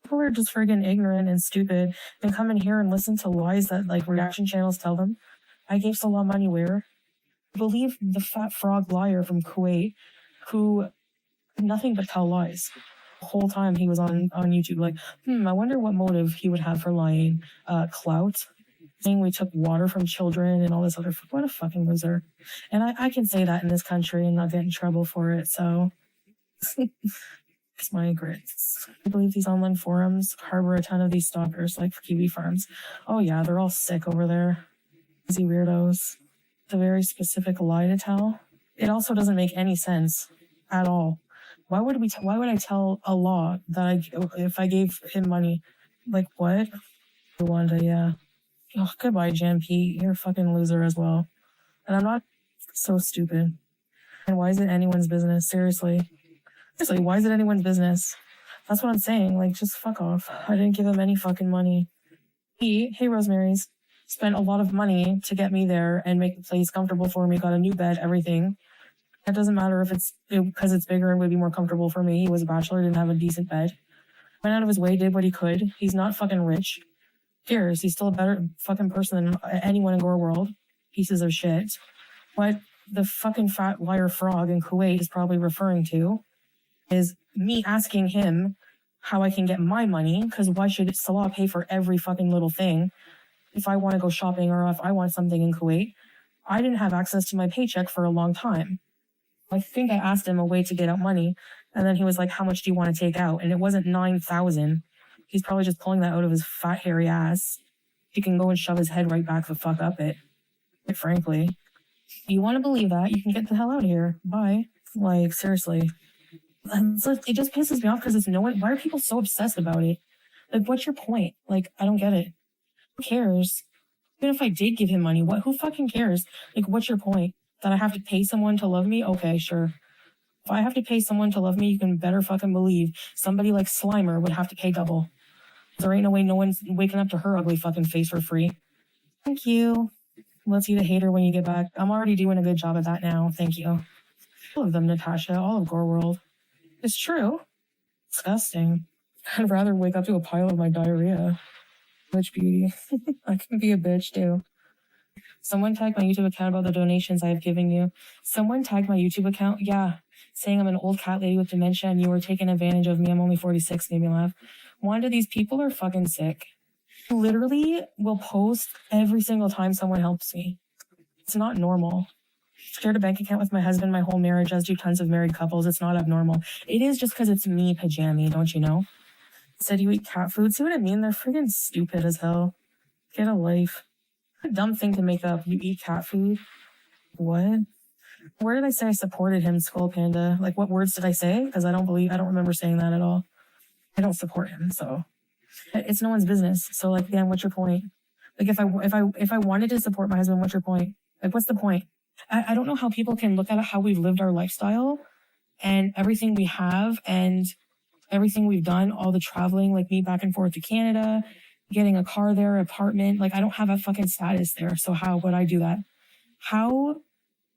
People are just friggin' ignorant and stupid and come in here and listen to lies that, like, reaction channels tell them. I gave Salah money where? Believe the fat frog liar from Kuwait who did nothing but tell lies. The whole time he was on YouTube, like, I wonder what motive he would have for lying. Clout. Saying we took water from children and all this other, what a fucking loser. And I can say that in this country and not get in trouble for it, so it's my grits. I believe these online forums harbor a ton of these stalkers, like kiwi farms. Oh yeah, they're all sick over there. Easy weirdos. It's a very specific lie to tell. It also doesn't make any sense at all. Why would I tell Allah that if I gave him money? Like what? Rwanda, yeah. Oh, goodbye, Jan Pete. You're a fucking loser as well. And I'm not so stupid. And why is it anyone's business? Seriously, why is it anyone's business? That's what I'm saying. Like, just fuck off. I didn't give him any fucking money. Hey, Rosemary's, spent a lot of money to get me there and make the place comfortable for me. Got a new bed, everything. It doesn't matter if because it's bigger and would be more comfortable for me. He was a bachelor, didn't have a decent bed. Went out of his way, did what he could. He's not fucking rich. Cares? He's still a better fucking person than anyone in Gore World. Pieces of shit. What the fucking fat liar frog in Kuwait is probably referring to is me asking him how I can get my money, because why should Salah pay for every fucking little thing if I want to go shopping or if I want something in Kuwait? I didn't have access to my paycheck for a long time. I think I asked him a way to get out money, and then he was like, how much do you want to take out? And it wasn't 9,000. He's probably just pulling that out of his fat, hairy ass. He can go and shove his head right back the fuck up it. Quite frankly. If you want to believe that, you can get the hell out of here. Bye. Like, seriously. It just pisses me off because it's why are people so obsessed about it? Like, what's your point? Like, I don't get it. Who cares? Even if I did give him money, who fucking cares? Like, what's your point? That I have to pay someone to love me? Okay, sure. If I have to pay someone to love me, you can better fucking believe somebody like Slimer would have to pay double. There ain't no way no one's waking up to her ugly fucking face for free. Thank you. Let's eat a hater when you get back. I'm already doing a good job at that now. Thank you. All of them, Natasha. All of Gore World. It's true. Disgusting. I'd rather wake up to a pile of my diarrhea. Bitch beauty. I can be a bitch too. Someone tagged my YouTube account about the donations I have given you. Someone tagged my YouTube account? Yeah. Saying I'm an old cat lady with dementia and you were taking advantage of me. I'm only 46. Made me laugh. Wanda, these people are fucking sick. Literally will post every single time someone helps me. It's not normal. Shared a bank account with my husband my whole marriage, as do tons of married couples. It's not abnormal. It is just because it's me, Pajami, don't you know? Said you eat cat food. See what I mean? They're freaking stupid as hell. Get a life. What a dumb thing to make up. You eat cat food? What? Where did I say I supported him, Skull Panda? Like, what words did I say? Because I don't remember saying that at all. I don't support him, so it's no one's business. So, like, Dan, what's your point? Like, if I wanted to support my husband, what's your point? Like, what's the point? I don't know how people can look at how we've lived our lifestyle and everything we have and everything we've done, all the traveling, like me back and forth to Canada, getting a car there, apartment. Like, I don't have a fucking status there. So how would I do that? How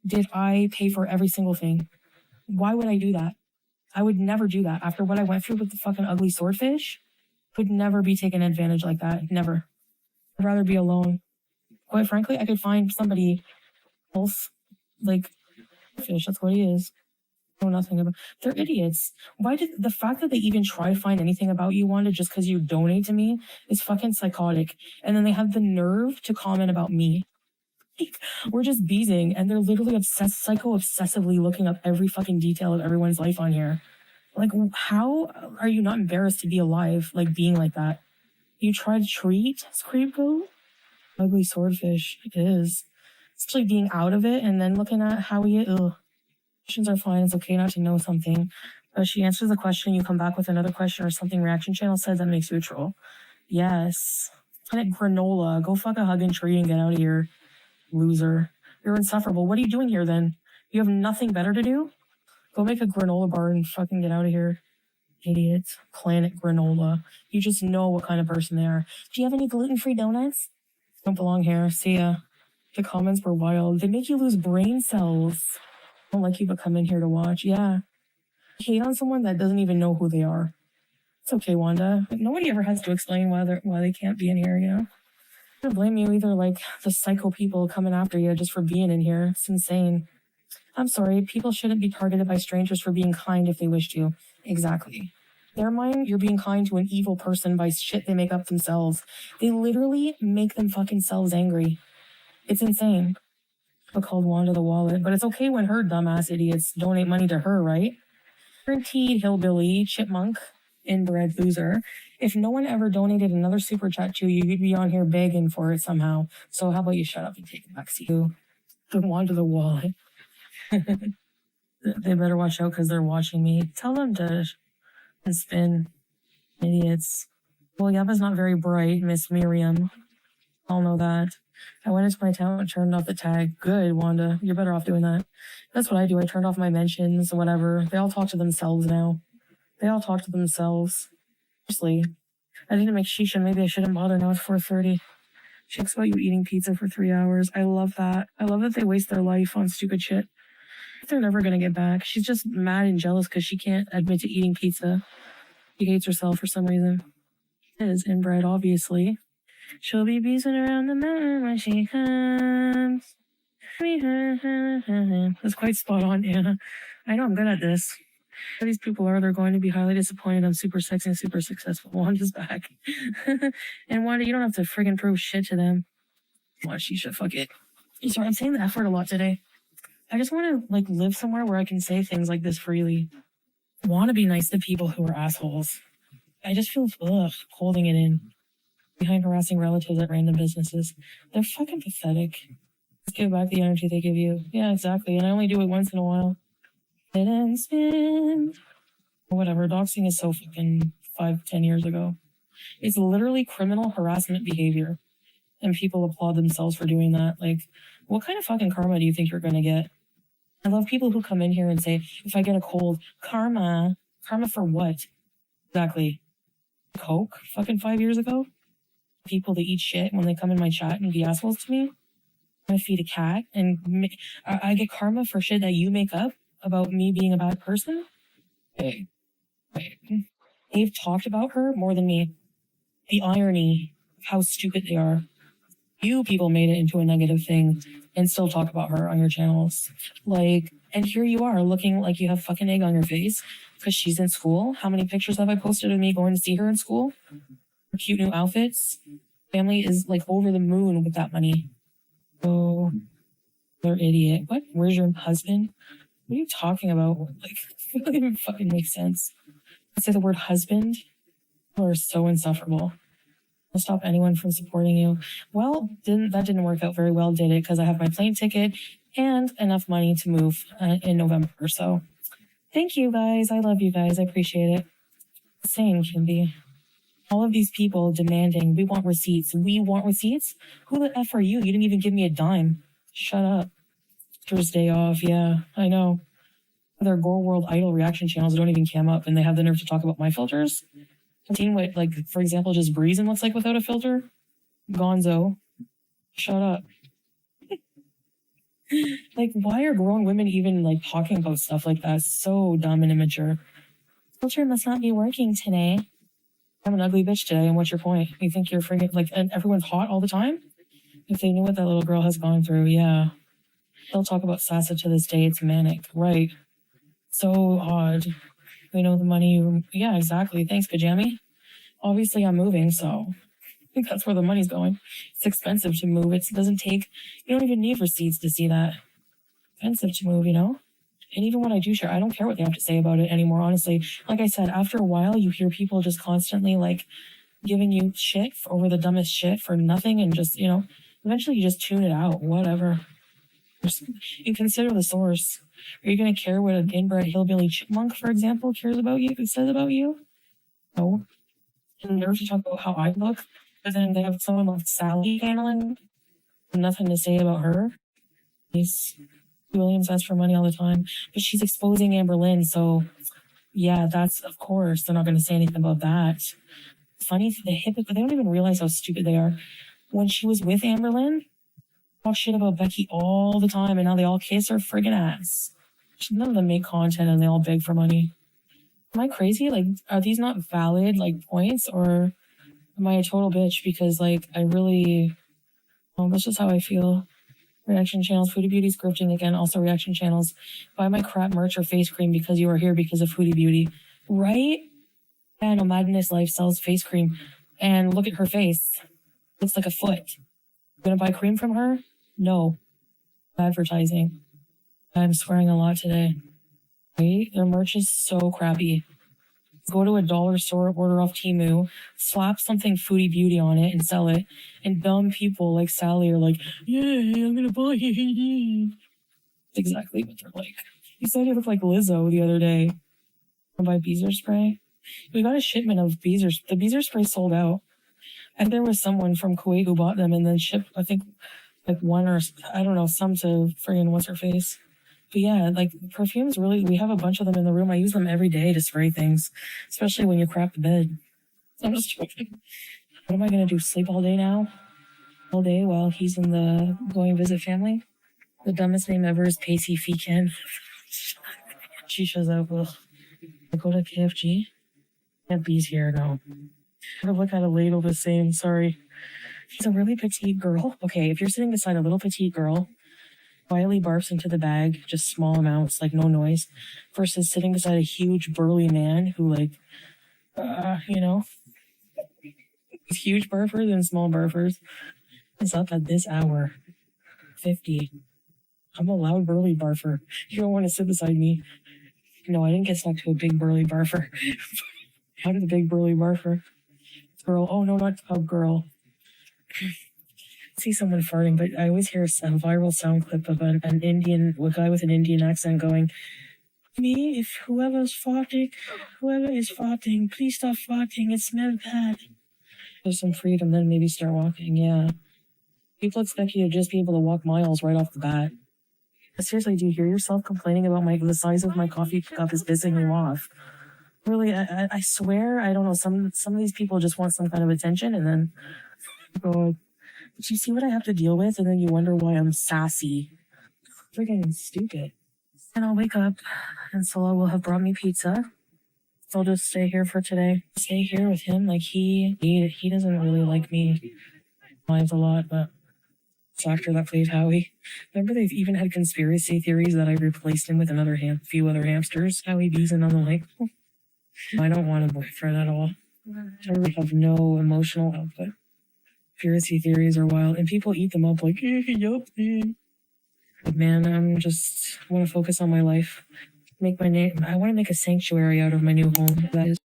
did I pay for every single thing? Why would I do that? I would never do that. After what I went through with the fucking ugly swordfish, would never be taken advantage like that. Never. I'd rather be alone. Quite frankly, I could find somebody else, like, fish. That's what he is. Know nothing about. They're idiots. Why did the fact that they even try to find anything about you, Wanda, just because you donate to me is fucking psychotic. And then they have the nerve to comment about me. Like, we're just beezing, and they're literally obsessively looking up every fucking detail of everyone's life on here. Like, how are you not embarrassed to be alive, like, being like that? You try to treat Scribgo? Ugly swordfish. It is. Especially being out of it and then looking at how we... Ugh. Questions are fine. It's okay not to know something. But she answers the question, you come back with another question or something reaction channel says that makes you a troll. Yes. Planet granola. Go fuck a hugging tree and get out of here. Loser. You're insufferable. What are you doing here then? You have nothing better to do? Go make a granola bar and fucking get out of here. Idiots. Planet granola. You just know what kind of person they are. Do you have any gluten-free donuts? Don't belong here. See ya. The comments were wild. They make you lose brain cells. don't like you, but come in here to watch. Yeah. Hate on someone that doesn't even know who they are. It's okay, Wanda. Nobody ever has to explain why they can't be in here, you know? I don't blame you either, like the psycho people coming after you just for being in here. It's insane. I'm sorry, people shouldn't be targeted by strangers for being kind if they wish to. Exactly. Their mind, you're being kind to an evil person by shit they make up themselves. They literally make them fucking selves angry. It's insane. I called Wanda the wallet, but it's okay when her dumbass idiots donate money to her, right? Guaranteed hillbilly, chipmunk, inbred loser. If no one ever donated another super chat to you, you'd be on here begging for it somehow. So how about you shut up and take it back to you? Wanda the wallet. They better watch out because they're watching me. Tell them to spin. Idiots. Well, Yappa's not very bright, Miss Miriam. I'll know that. I went into my account and turned off the tag. Good, Wanda. You're better off doing that. That's what I do. I turned off my mentions and whatever. They all talk to themselves now. They all talk to themselves. Seriously. I need to make shisha. Maybe I shouldn't bother now. It's 4:30. She talks about you eating pizza for 3 hours. I love that. I love that they waste their life on stupid shit. They're never going to get back. She's just mad and jealous because she can't admit to eating pizza. She hates herself for some reason. It is inbred, obviously. She'll be beasting around the mountain when she comes. That's quite spot on, Anna. I know I'm good at this. Where these people are, they're going to be highly disappointed. I'm super sexy and super successful. Wanda's back. And Wanda, you don't have to friggin' prove shit to them. Watch, she should fuck it. Sorry, I'm saying the F word a lot today. I just want to like live somewhere where I can say things like this freely. I want to be nice to people who are assholes. I just feel holding it in behind harassing relatives at random businesses. They're fucking pathetic. Just give back the energy they give you. Yeah, exactly. And I only do it once in a while. Didn't spin. Whatever. Doxing is so fucking 5-10 years ago. It's literally criminal harassment behavior. And people applaud themselves for doing that. Like, what kind of fucking karma do you think you're going to get? I love people who come in here and say, if I get a cold, karma. Karma for what? Exactly. Coke fucking 5 years ago? People that eat shit when they come in my chat and be assholes to me? I'm gonna feed a cat and I get karma for shit that you make up about me being a bad person? Hey. They've talked about her more than me. The irony of how stupid they are. You people made it into a negative thing and still talk about her on your channels. Like, and here you are looking like you have fucking egg on your face because she's in school. How many pictures have I posted of me going to see her in school? Her cute new outfits. Family is like over the moon with that money. Oh, they're idiot. What? Where's your husband? What are you talking about? Like, it doesn't even fucking make sense. I say the word husband. You are so insufferable. I'll stop anyone from supporting you. Well, that didn't work out very well, did it? Because I have my plane ticket and enough money to move in November or so. Thank you, guys. I love you guys. I appreciate it. Same, Kimby. All of these people demanding, we want receipts. We want receipts? Who the F are you? You didn't even give me a dime. Shut up. Thursday off. Yeah, I know. Their Gore World Idol reaction channels don't even cam up and they have the nerve to talk about my filters. I've seen what, like, for example, just Breezin looks like without a filter. Gonzo. Shut up. Like, why are grown women even, like, talking about stuff like that? So dumb and immature. Filter must not be working today. I'm an ugly bitch today, and what's your point? You think you're friggin', like, and everyone's hot all the time? If they knew what that little girl has gone through, yeah. They'll talk about Sasa to this day. It's manic. Right. So odd. We know the money. Yeah, exactly. Thanks, Kajami. Obviously, I'm moving, so I think that's where the money's going. It's expensive to move. It doesn't take, you don't even need receipts to see that. Expensive to move, you know? And even when I do share, I don't care what they have to say about it anymore, honestly. Like I said, after a while, you hear people just constantly, like, giving you shit over the dumbest shit for nothing and just, you know, eventually you just tune it out. Whatever. You consider the source. Are you going to care what an inbred hillbilly chipmunk, for example, cares about you, says about you? No. And nerve to talk about how I look, but then they have someone like Sally handling nothing to say about her. Williams asks for money all the time, but she's exposing Amber Lynn, so yeah, that's, of course, they're not going to say anything about that. Funny, they don't even realize how stupid they are. When she was with Amber Lynn, talk shit about Becky all the time, and now they all kiss her friggin' ass. None of them make content and they all beg for money. Am I crazy? Like, are these not valid, like, points? Or am I a total bitch? Because, like, I really... Well, that's just how I feel. Reaction channels, Foodie Beauty's grifting again. Also reaction channels. Buy my crap merch or face cream because you are here because of Foodie Beauty. Right? Yeah, no, Madness Life sells face cream. And look at her face. Looks like a foot. Gonna buy cream from her? No. Advertising. I'm swearing a lot today. Right? Their merch is so crappy. Go to a dollar store, order off Temu, slap something Foodie Beauty on it and sell it, and dumb people like Sally are like, "Yay, I'm gonna buy it." That's exactly what they're like. You said you looked like Lizzo the other day. Wanna buy Beezer spray? We got a shipment of Beezer. The Beezer spray sold out. And there was someone from Kuwait who bought them and then shipped, I think, like one or, I don't know, some to friggin' what's her face. But yeah, like perfumes really, we have a bunch of them in the room. I use them every day to spray things, especially when you crap the bed. I'm just joking. What am I going to do? Sleep all day now? All day while he's in the going visit family? The dumbest name ever is Pacey Feekin. She shows up. Ugh. I go to KFG. Can't be's here, no. I look at a ladle the same, sorry. She's a really petite girl. Okay, if you're sitting beside a little petite girl, quietly barfs into the bag, just small amounts, like no noise, versus sitting beside a huge burly man who like, you know, huge barfers and small barfers. Is up at this hour. 50. I'm a loud burly barfer. You don't want to sit beside me. No, I didn't get stuck to a big burly barfer. How did the big burly barfer? Girl, oh no, not pub girl. See someone farting, but I always hear a viral sound clip of a guy with an Indian accent going, "Me, if whoever is farting, please stop farting, it smells bad." There's some freedom, then maybe start walking, yeah. People expect you to just be able to walk miles right off the bat. But seriously, do you hear yourself complaining about the size of my coffee cup is pissing you off? Really, I swear, I don't know, some of these people just want some kind of attention and then go, "But you see what I have to deal with?" And then you wonder why I'm sassy. Freaking stupid. And I'll wake up and Sola will have brought me pizza. So I'll just stay here for today. Stay here with him. Like he doesn't really like me. Lives a lot, but it's actor that played Howie. Remember they've even had conspiracy theories that I replaced him with another few other hamsters. Howie Beeson on the lake. I don't want a boyfriend at all. I really have no emotional output. Conspiracy theories are wild, and people eat them up like, yup. But man, I'm just want to focus on my life. Make my name. I want to make a sanctuary out of my new home. That is.